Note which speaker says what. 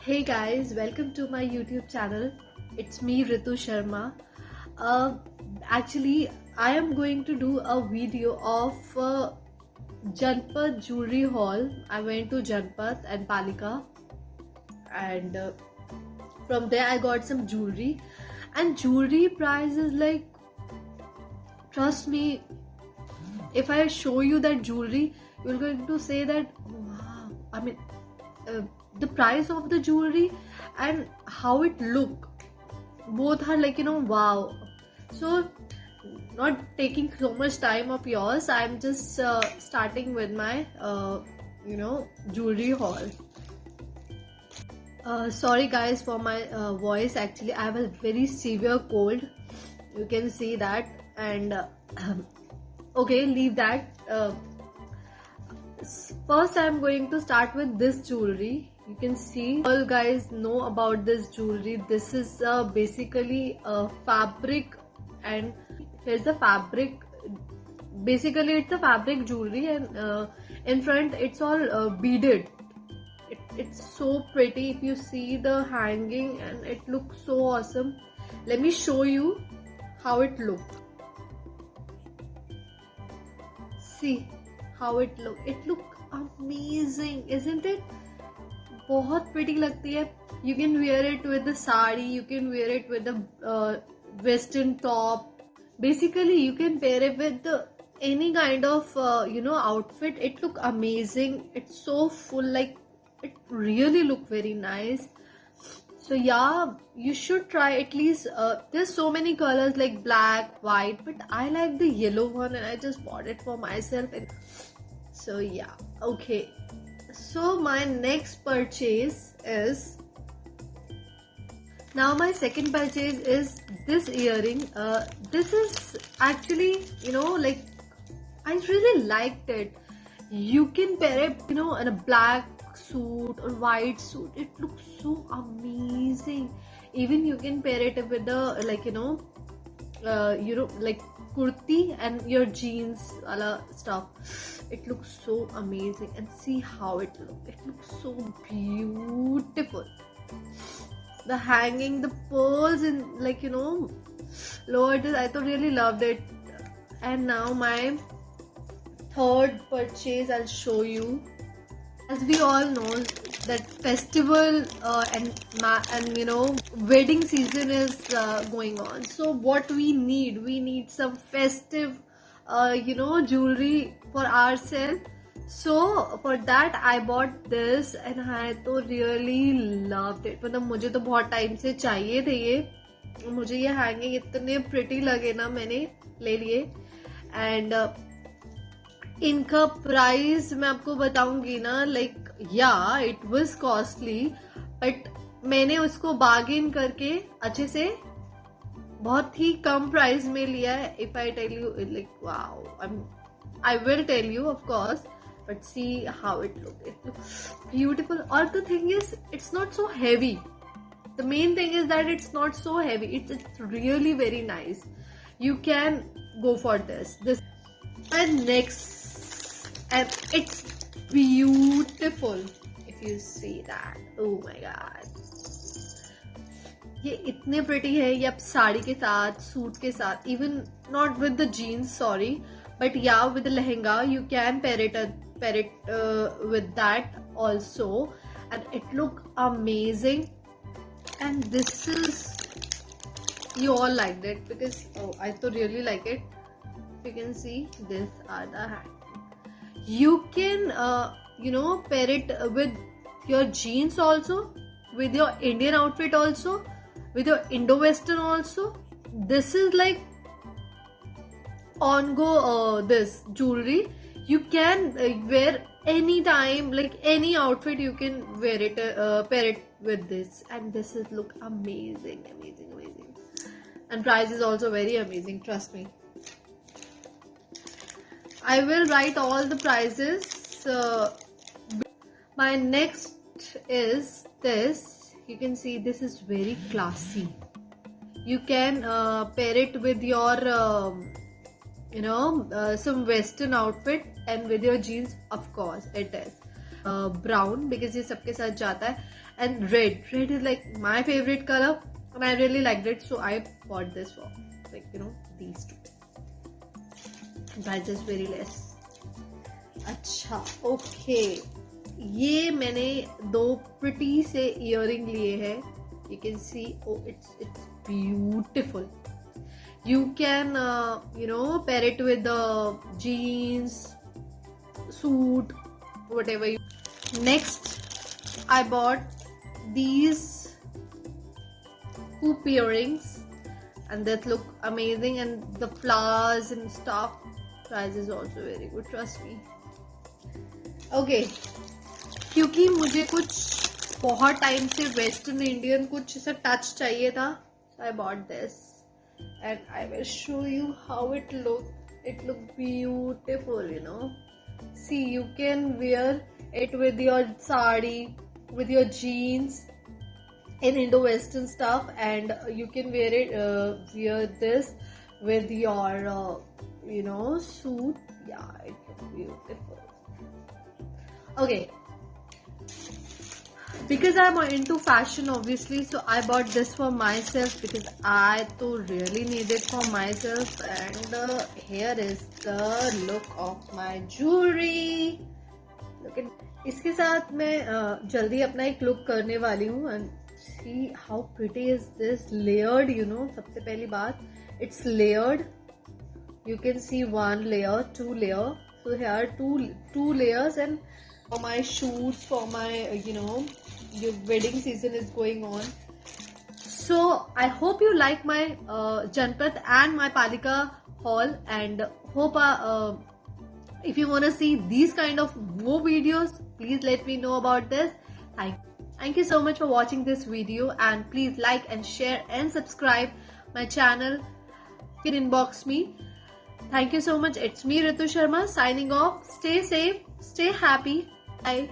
Speaker 1: Hey guys, welcome to my YouTube channel. It's me Ritu Sharma. Uh, Actually, I am going to do a video of Janpat Jewelry Hall. I went to Janpat and Palika, and from there I got some jewelry. And jewelry price is like, trust me, if I show you that jewelry, you're going to say that wow. Uh, the price of the jewelry and how it look, both are like wow. So, not taking so much time of yours, I'm just starting with my jewelry haul. Sorry guys for my voice. Actually, I have a very severe cold. You can see that, and okay, leave that. First, I'm going to start with this jewelry. You can see, all guys know about this jewelry. This is basically a fabric, and here's the fabric. Basically, it's a fabric jewelry, and in front, it's all beaded. It's so pretty. If you see the hanging, and it looks so awesome. Let me show you how it looks. See how it look. It look amazing, isn't it? बहुत pretty लगती है. You can wear it with the sari. You can wear it with the western top. Basically, you can pair it with any kind of outfit. It look amazing. It's so full. Like it really look very nice. So yeah, you should try at least. There's so many colors like black, white, but I like the yellow one, and I just bought it for myself. And so yeah, okay. So my next purchase is, now my second purchase is this earring. This is actually like I really liked it. You can pair it in a black suit or white suit. It looks so amazing. Even you can pair it with the like kurti and your jeans stuff. It looks so amazing, and see how it looks. It looks so beautiful. The hanging, the pearls in lower this, I thought really loved it. And now my third purchase, I'll show you. As we all know that festival and wedding season is going on. So what we need some festive jewelry for ourselves. So for that I bought this, and I तो really loved it. मतलब मुझे तो बहुत time से चाहिए थे ये. मुझे ये हैंगिंग इतने प्रिटी लगे ना, मैंने ले लिए. एंड इनका प्राइस मैं आपको बताऊंगी ना, लाइक या इट वाज कॉस्टली, बट मैंने उसको बार्गेन करके अच्छे से बहुत ही कम प्राइस में लिया है. If I tell you like wow, I will tell you of course, but see how it looks beautiful. Or the thing is, it's not so heavy. The main thing is that it's not so heavy. It's really very nice. You can go for this. And next, and it's beautiful. If you see that, oh my god, ये इतने pretty है. ये आप साड़ी के साथ, suit के साथ, even not with the jeans, sorry, but या with lehenga, you can pair it with that also, and it look amazing. And this is, you all liked it because I so really like it. You can see these are the hand. You can pair it with your jeans also, with your Indian outfit also, with your Indo-Western also. This is like on go this jewelry. You can wear anytime, like any outfit you can wear it, pair it with this, and this is look amazing. And price is also very amazing, trust me. I will write all the prices. My next is this. You can see this is very classy. You can pair it with your some western outfit, and with your jeans, of course it is brown, because ये सबके साथ जाता है. and red is like my favorite color and I really liked it, so I bought this for like these two. Price is very less. अच्छा okay, ये मैंने दो pretty से इयरिंग लिए हैं. You can see, oh, it's beautiful. You can pair it with the jeans, suit, whatever you. Next, I bought these hoop earrings, and that look amazing, and the flowers and stuff. Price is also very good, trust me. Okay, क्योंकि मुझे कुछ बहुत time से western Indian कुछ ऐसा touch चाहिए था, so I bought this and I will show you how it look. It look beautiful, See, you can wear it with your sari, with your jeans, in Indo-Western stuff, and you can wear this with your suit. Yeah, it looks beautiful. Okay, because I'm into fashion obviously, so I bought this for myself because I really need it for myself. And here is the look of my jewelry. Look at, इसके साथ मैं जल्दी अपना एक look करने वाली हूँ. And see how pretty is this, layered, सबसे पहली बात, it's layered. You can see one layer, two layer, so here two layers. And for my shoots, for my your wedding season is going on, so I hope you like my Janpat and my Palika haul, and hope if you want to see these kind of more videos, please let me know about this. Thank you so much for watching this video, and please like and share and subscribe my channel. You can inbox me. Thank you so much. It's me, Ritu Sharma, signing off. Stay safe, stay happy. Bye.